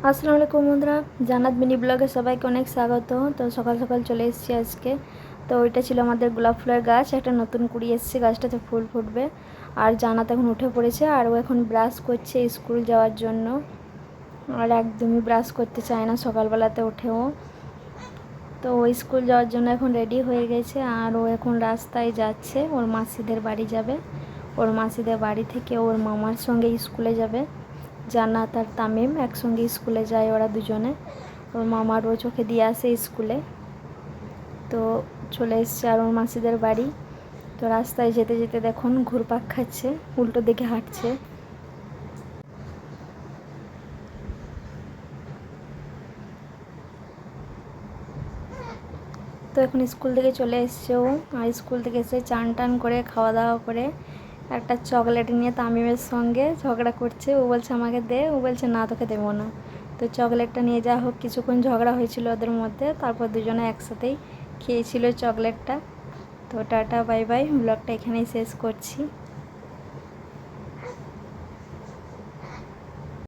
আসসালামু আলাইকুম বন্ধুরা, জান্নাত মিনি ব্লগে সবাইকে অনেক স্বাগত। তো সকাল সকাল চলে এসেছি আজকে। তো ওইটা ছিল আমাদের গোলাপ ফুলের গাছ, একটা নতুন কুড়ি এসেছে, গাছটাতে ফুল ফুটবে। আর জান্নাত এখন উঠে পড়েছে, আর ও এখন ব্রাশ করছে স্কুল যাওয়ার জন্য। আর একদমই ব্রাশ করতে চায় না সকালবেলাতে উঠেও। তো ও স্কুল যাওয়ার জন্য এখন রেডি হয়ে গেছে, আর ও এখন রাস্তায় যাচ্ছে, ওর মাসিদের বাড়ি যাবে। ওর মাসিদের বাড়ি থেকে ওর মামার সঙ্গে স্কুলে যাবে। জান্নাত আর তামিম একসঙ্গে স্কুলে যায়, ওরা দুজনে। ওর মামার ও চোখে দিয়ে আসে স্কুলে। তো চলে এসছে আর ওর মাসিদের বাড়ি। তো রাস্তায় যেতে যেতে দেখুন ঘুরপাক খাচ্ছে, উল্টো দিকে হাঁটছে। তো এখন স্কুল থেকে চলে এসছে ও, আর স্কুল থেকে এসে চান টান করে খাওয়া দাওয়া করে একটা চকলেট নিয়ে তামিমের সঙ্গে ঝগড়া করছে। ও বলছে আমাকে দে, ও বলছে না তোকে দেবো না। তো চকলেটটা নিয়ে যা হোক কিছুক্ষণ ঝগড়া হয়েছিল ওদের মধ্যে, তারপর দুজনে একসাথেই খেয়েছিল চকলেটটা। তো টাটা বাই বাই, ব্লগটা এখানেই শেষ করছি।